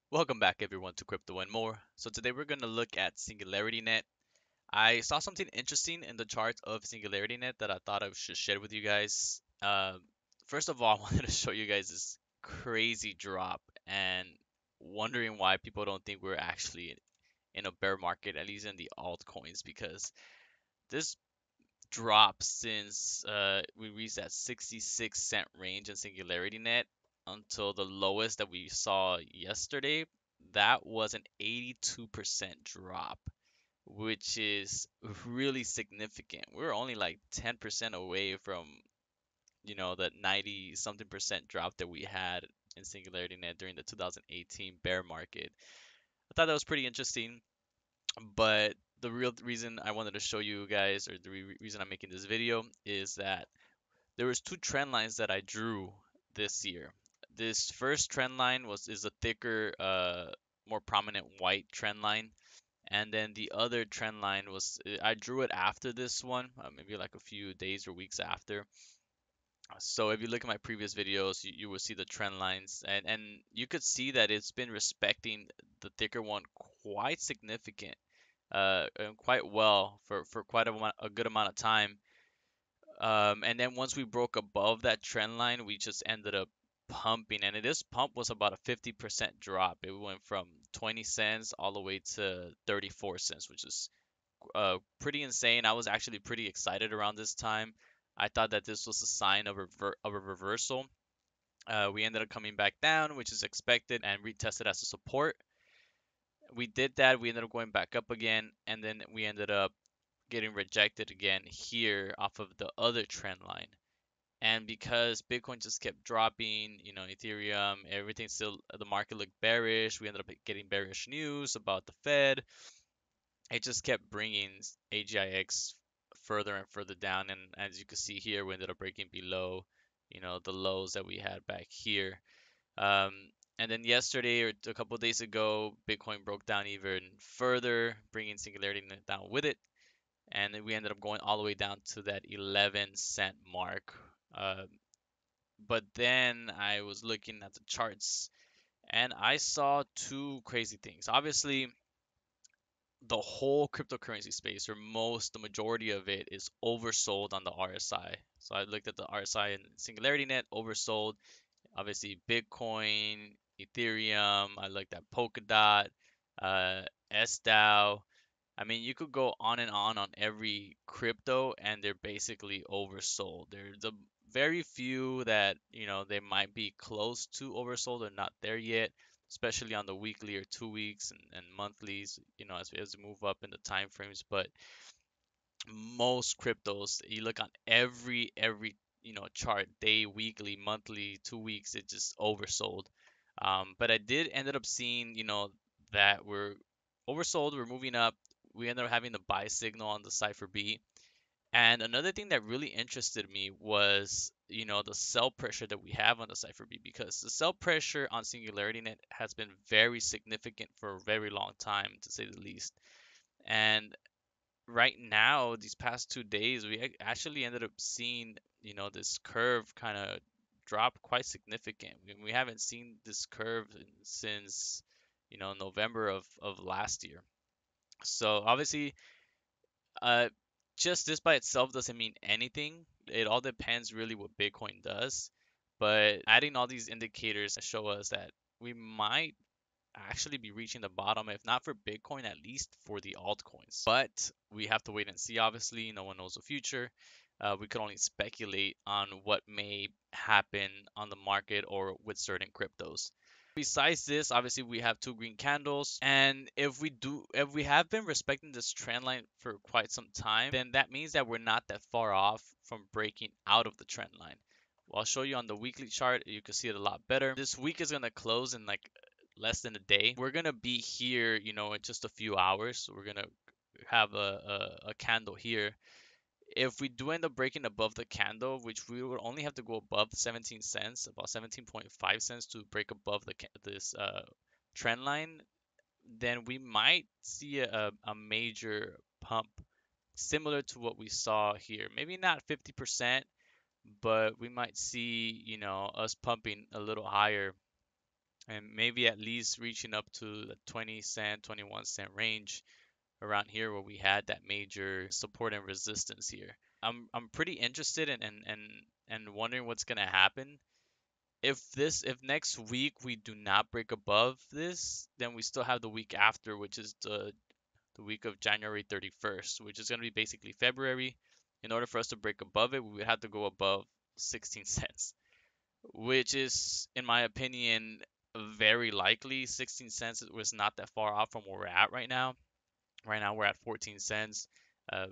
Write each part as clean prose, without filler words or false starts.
Welcome back everyone to Crypto and More. So today we're going to look at SingularityNet. I saw something interesting in the chart of SingularityNet that I thought I should share with you guys. First of all, I wanted to show you guys this crazy drop and wondering why people don't think we're actually in a bear market, at least in the altcoins, because this drop since we reached that 66-cent range in SingularityNet until the lowest that we saw yesterday. That was an 82% drop, which is really significant. We're only like 10% away from, that 90 something percent drop that we had in SingularityNet during the 2018 bear market. I thought that was pretty interesting. But the real reason I wanted to show you guys, or the reason I'm making this video, is that there was two trend lines that I drew this year. This first trend line is a thicker, more prominent white trend line, and then the other trend line was I drew it after this one, maybe like a few days or weeks after. So if you look at my previous videos, you will see the trend lines, and you could see that it's been respecting the thicker one quite significant, and quite well for quite a good amount of time. And then once we broke above that trend line, we just ended up pumping. And this pump was about a 50% drop. It went from 20 cents all the way to 34 cents, which is pretty insane. I was actually pretty excited around this time. I thought that this was a sign of a reversal. We ended up coming back down, which is expected, and retested as a support. We did that. We ended up going back up again, and then we ended up getting rejected again here off of the other trend line. And because Bitcoin just kept dropping, Ethereum, everything still, the market looked bearish. We ended up getting bearish news about the Fed. It just kept bringing AGIX further and further down. And as you can see here, we ended up breaking below, the lows that we had back here. Um, and then yesterday or a couple of days ago, Bitcoin broke down even further, bringing Singularity down with it. And then we ended up going all the way down to that 11-cent mark. Uh, but then I was looking at the charts and I saw two crazy things. Obviously, the whole cryptocurrency space, or the majority of it, is oversold on the RSI. So I looked at the RSI and SingularityNet oversold. Obviously, Bitcoin, Ethereum. I looked at Polkadot, SDAO. I mean, you could go on every crypto, and they're basically oversold. There's a very few that, they might be close to oversold or not there yet, especially on the weekly or 2 weeks and monthlies, as we move up in the time frames. But most cryptos, you look on every chart, day, weekly, monthly, 2 weeks, it just oversold. But I did ended up seeing, that we're oversold, we're moving up. We ended up having the buy signal on the Cypher B. And another thing that really interested me was, the sell pressure that we have on the Cypher B, because the sell pressure on SingularityNet has been very significant for a very long time, to say the least. And right now, these past 2 days, we actually ended up seeing, this curve kind of drop quite significant. We haven't seen this curve since, November of last year. So obviously, uh, just this by itself doesn't mean anything. It all depends really what Bitcoin does. But adding all these indicators show us that we might actually be reaching the bottom, if not for Bitcoin, at least for the altcoins. But we have to wait and see, obviously. No one knows the future. We can only speculate on what may happen on the market or with certain cryptos. Besides this, obviously we have two green candles, and if we have been respecting this trend line for quite some time, then that means that we're not that far off from breaking out of the trend line. Well, I'll show you on the weekly chart. You can see it a lot better. This week is gonna close in like less than a day. We're gonna be here, in just a few hours. We're gonna have a candle here. If we do end up breaking above the candle, which we would only have to go above 17 cents, about 17.5 cents to break above this trend line, then we might see a major pump similar to what we saw here. Maybe not 50%, but we might see, us pumping a little higher and maybe at least reaching up to the 20 cent, 21 cent range around here where we had that major support and resistance here. I'm pretty interested in wondering what's gonna happen. If next week we do not break above this, then we still have the week after, which is the week of January 31st, which is gonna be basically February. In order for us to break above it, we would have to go above 16 cents, which is, in my opinion, very likely. 16 cents was not that far off from where we're at right now. Right now we're at 14 cents. Uh,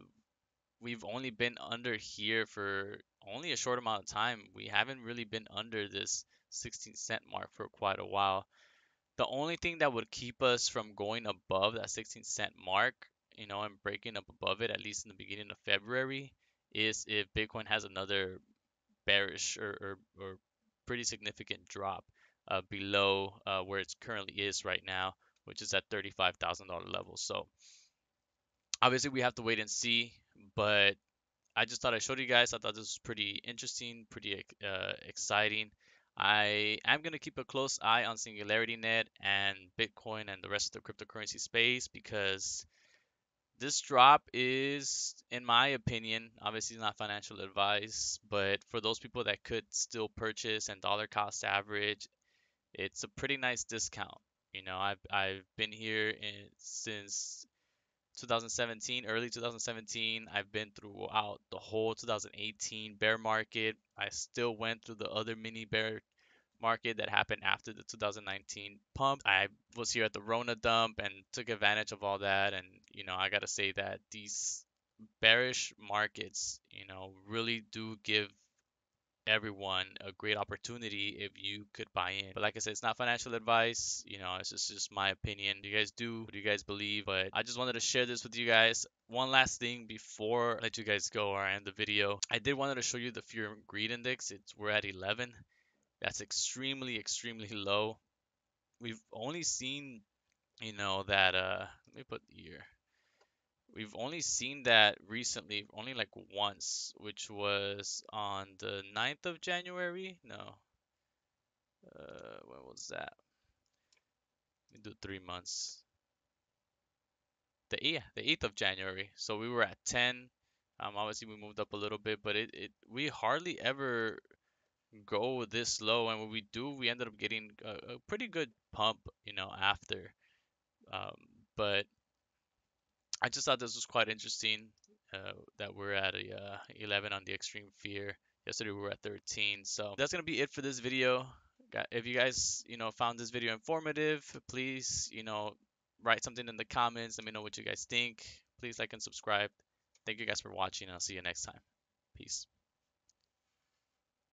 we've only been under here for only a short amount of time. We haven't really been under this 16 cent mark for quite a while. The only thing that would keep us from going above that 16 cent mark, and breaking up above it, at least in the beginning of February, is if Bitcoin has another bearish or pretty significant drop below where it currently is right now, which is at $35,000 level. So obviously we have to wait and see, but I just thought I showed you guys. I thought this was pretty interesting, pretty exciting. I am going to keep a close eye on SingularityNet and Bitcoin and the rest of the cryptocurrency space because this drop is, in my opinion, obviously not financial advice, but for those people that could still purchase and dollar cost average, it's a pretty nice discount. I've been here since 2017, early 2017. I've been throughout the whole 2018 bear market. I still went through the other mini bear market that happened after the 2019 pump. I was here at the Rona dump and took advantage of all that. And, I got to say that these bearish markets, really do give everyone a great opportunity if you could buy in. But like I said, it's not financial advice. It's just my opinion. You guys do what you guys believe, but I just wanted to share this with you guys. One last thing before I let you guys go or end the video. I did wanted to show you the Fear and Greed Index. We're at 11. That's extremely, extremely low. We've only seen, that let me put here. We've only seen that recently, only like once, which was on the 9th of January. No, when was that? We do 3 months. The 8th of January. So we were at 10. Obviously we moved up a little bit, but we hardly ever go this low, and when we do, we ended up getting a pretty good pump, after. Um, but I just thought this was quite interesting that we're at a 11 on the extreme fear. Yesterday we were at 13. So that's gonna be it for this video. If you guys, found this video informative, please, write something in the comments. Let me know what you guys think. Please like and subscribe. Thank you guys for watching. I'll see you next time. Peace.